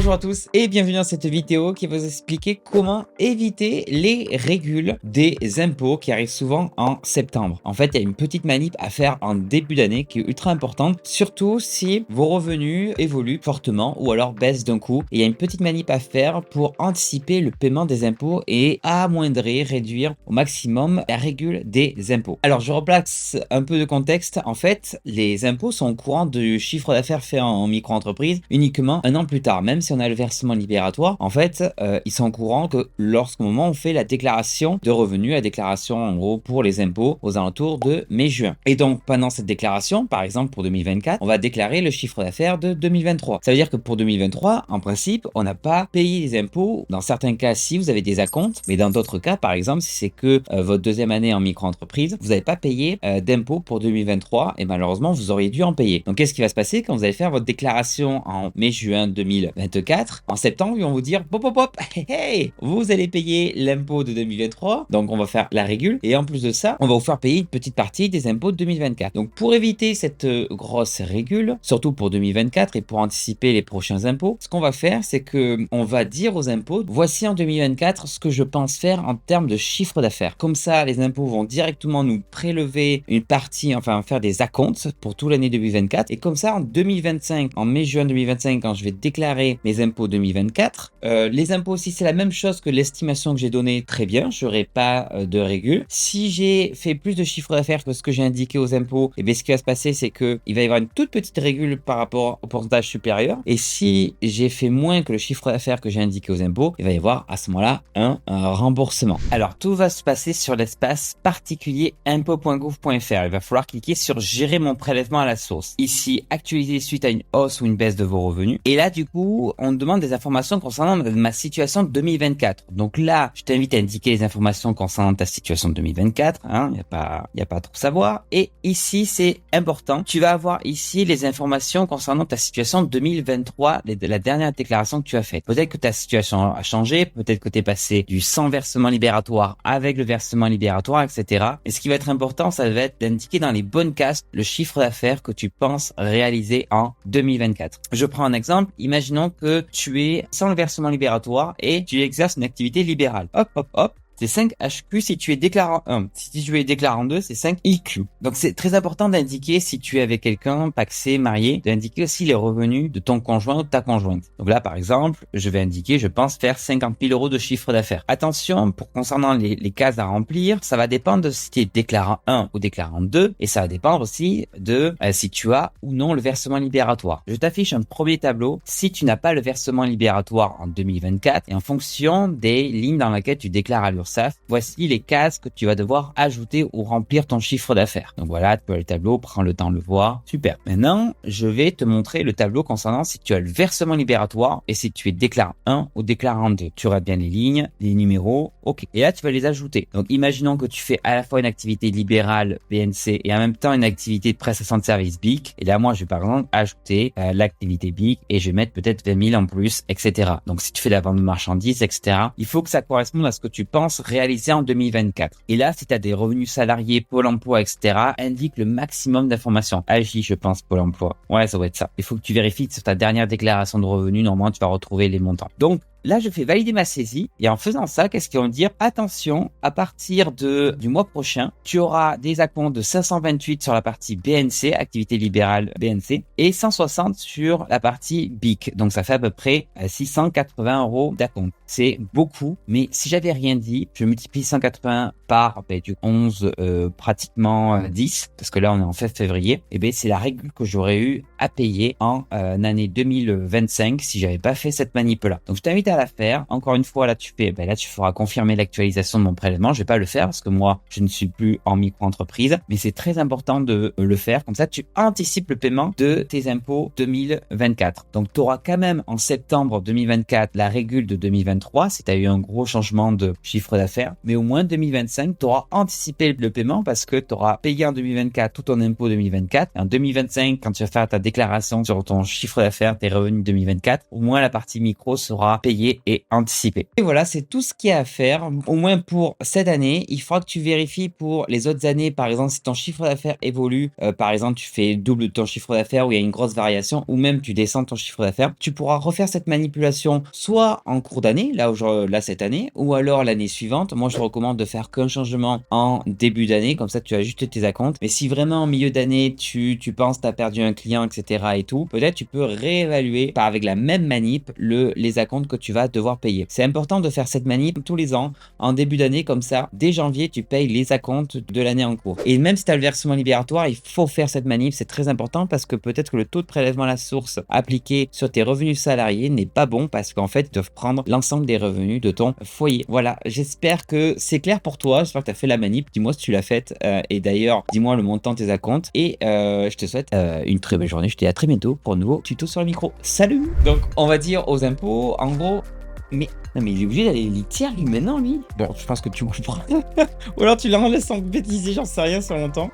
Bonjour à tous et bienvenue dans cette vidéo qui va vous expliquer comment éviter les régules des impôts qui arrivent souvent en septembre. En fait, il y a une petite manip à faire en début d'année qui est ultra importante, surtout si vos revenus évoluent fortement ou alors baissent d'un coup. Et il y a une petite manip à faire pour anticiper le paiement des impôts et amoindrir, réduire au maximum la régule des impôts. Alors, je replace un peu de contexte. En fait, les impôts sont au courant du chiffre d'affaires fait en micro-entreprise uniquement un an plus tard. Même si on a le versement libératoire, en fait, ils sont au courant que lorsqu'au moment on fait la déclaration de revenus, la déclaration en gros pour les impôts aux alentours de mai-juin. Et donc, pendant cette déclaration, par exemple pour 2024, on va déclarer le chiffre d'affaires de 2023. Ça veut dire que pour 2023, en principe, on n'a pas payé les impôts. Dans certains cas, si vous avez des acomptes, mais dans d'autres cas, par exemple, si c'est que votre deuxième année en micro-entreprise, vous n'avez pas payé d'impôts pour 2023 et malheureusement, vous auriez dû en payer. Donc, qu'est-ce qui va se passer quand vous allez faire votre déclaration en mai-juin 2024? En septembre, ils vont vous dire pop, pop, pop, hey, vous allez payer l'impôt de 2023. Donc, on va faire la régule. Et en plus de ça, on va vous faire payer une petite partie des impôts de 2024. Donc, pour éviter cette grosse régule, surtout pour 2024 et pour anticiper les prochains impôts, ce qu'on va faire, c'est que on va dire aux impôts, voici en 2024 ce que je pense faire en termes de chiffre d'affaires. Comme ça, les impôts vont directement nous prélever une partie, enfin faire des acomptes pour toute l'année 2024. Et comme ça, en 2025, en mai-juin 2025, quand je vais déclarer mes impôts 2024, les impôts, si c'est la même chose que l'estimation que j'ai donnée, très bien, je n'aurai pas de régule. Si j'ai fait plus de chiffre d'affaires que ce que j'ai indiqué aux impôts, et bien ce qui va se passer, c'est que il va y avoir une toute petite régule par rapport au pourcentage supérieur. Et si j'ai fait moins que le chiffre d'affaires que j'ai indiqué aux impôts, il va y avoir à ce moment-là un remboursement. Alors, tout va se passer sur l'espace particulier impôts.gouv.fr. Il va falloir cliquer sur gérer mon prélèvement à la source. Ici, actualiser suite à une hausse ou une baisse de vos revenus. Et là, du coup, on demande des informations concernant ma situation de 2024. Donc là, je t'invite à indiquer les informations concernant ta situation de 2024. Il n'y a pas à trop savoir. Et ici, c'est important. Tu vas avoir ici les informations concernant ta situation de 2023, de la dernière déclaration que tu as faite. Peut-être que ta situation a changé. Peut-être que tu es passé du sans versement libératoire avec le versement libératoire, etc. Et ce qui va être important, ça va être d'indiquer dans les bonnes cases le chiffre d'affaires que tu penses réaliser en 2024. Je prends un exemple. Imaginons que tu es sans le versement libératoire et tu exerces une activité libérale. Hop, hop, hop. C'est 5 HQ si tu es déclarant 1. Si tu es déclarant 2, c'est 5 IQ. Donc, c'est très important d'indiquer si tu es avec quelqu'un, pacsé, marié, d'indiquer aussi les revenus de ton conjoint ou de ta conjointe. Donc là, par exemple, je vais indiquer, je pense faire 50 000 euros de chiffre d'affaires. Attention, concernant les cases à remplir, ça va dépendre de si tu es déclarant 1 ou déclarant 2 et ça va dépendre aussi de si tu as ou non le versement libératoire. Je t'affiche un premier tableau si tu n'as pas le versement libératoire en 2024 et en fonction des lignes dans lesquelles tu déclares à l'URSSAF, voici les cases que tu vas devoir ajouter ou remplir ton chiffre d'affaires. Donc voilà, tu as le tableau, prends le temps de le voir. Super. Maintenant, je vais te montrer le tableau concernant si tu as le versement libératoire et si tu es déclarant 1 ou déclarant 2. Tu auras bien les lignes, les numéros, ok. Et là, tu vas les ajouter. Donc imaginons que tu fais à la fois une activité libérale BNC et en même temps une activité de prestation de service BIC. Et là, moi, je vais par exemple ajouter l'activité BIC et je vais mettre peut-être 20 000 en plus, etc. Donc si tu fais de la vente de marchandises, etc., il faut que ça corresponde à ce que tu penses réalisé en 2024. Et là, si tu as des revenus salariés, Pôle emploi, etc., indique le maximum d'informations. AJ, je pense, Pôle emploi. Ouais, ça doit être ça. Il faut que tu vérifies que sur ta dernière déclaration de revenus, normalement, tu vas retrouver les montants. Donc, là, je fais valider ma saisie et en faisant ça, qu'est-ce qu'ils vont me dire? Attention, à partir du mois prochain, tu auras des acomptes de 528 sur la partie BNC, activité libérale BNC, et 160 sur la partie BIC. Donc, ça fait à peu près 680 euros d'acompte. C'est beaucoup, mais si j'avais rien dit, je multiplie 180 par 11, pratiquement 10, parce que là, on est en février, et bien, c'est la règle que j'aurais eu à payer en année 2025 si j'avais pas fait cette manip-là. Donc, je t'invite à la faire. Encore une fois, là, tu feras confirmer l'actualisation de mon prélèvement. Je vais pas le faire parce que moi, je ne suis plus en micro-entreprise, mais c'est très important de le faire. Comme ça, tu anticipes le paiement de tes impôts 2024. Donc, tu auras quand même en septembre 2024 la régule de 2023 si tu as eu un gros changement de chiffre d'affaires. Mais au moins 2025, tu auras anticipé le paiement parce que tu auras payé en 2024 tout ton impôt 2024. Et en 2025, quand tu vas faire ta déclaration sur ton chiffre d'affaires, tes revenus 2024, au moins la partie micro sera payée payer et anticiper. Et voilà, c'est tout ce qu'il y a à faire, au moins pour cette année. Il faudra que tu vérifies pour les autres années, par exemple, si ton chiffre d'affaires évolue, par exemple, tu fais double de ton chiffre d'affaires ou il y a une grosse variation, ou même tu descends ton chiffre d'affaires, tu pourras refaire cette manipulation soit en cours d'année, là cette année, ou alors l'année suivante. Moi, je te recommande de faire qu'un changement en début d'année, comme ça tu ajustes tes acomptes. Mais si vraiment en milieu d'année, tu penses que tu as perdu un client, etc. et tout, peut-être tu peux réévaluer avec la même manip les acomptes que tu vas devoir payer. C'est important de faire cette manip tous les ans, en début d'année, comme ça, dès janvier, tu payes les acomptes de l'année en cours. Et même si tu as le versement libératoire, il faut faire cette manip, c'est très important parce que peut-être que le taux de prélèvement à la source appliqué sur tes revenus salariés n'est pas bon parce qu'en fait, ils doivent prendre l'ensemble des revenus de ton foyer. Voilà, j'espère que c'est clair pour toi, j'espère que tu as fait la manip, dis-moi si tu l'as faite et d'ailleurs, dis-moi le montant de tes acomptes et je te souhaite une très belle journée, je te dis à très bientôt pour un nouveau tuto sur le micro. Salut! Donc, on va dire aux impôts, en gros, mais non, mais il est obligé d'aller litière lui maintenant, lui. Bon, je pense que tu comprends. Ou alors tu l'en laisses en bêtiser, j'en sais rien sur longtemps.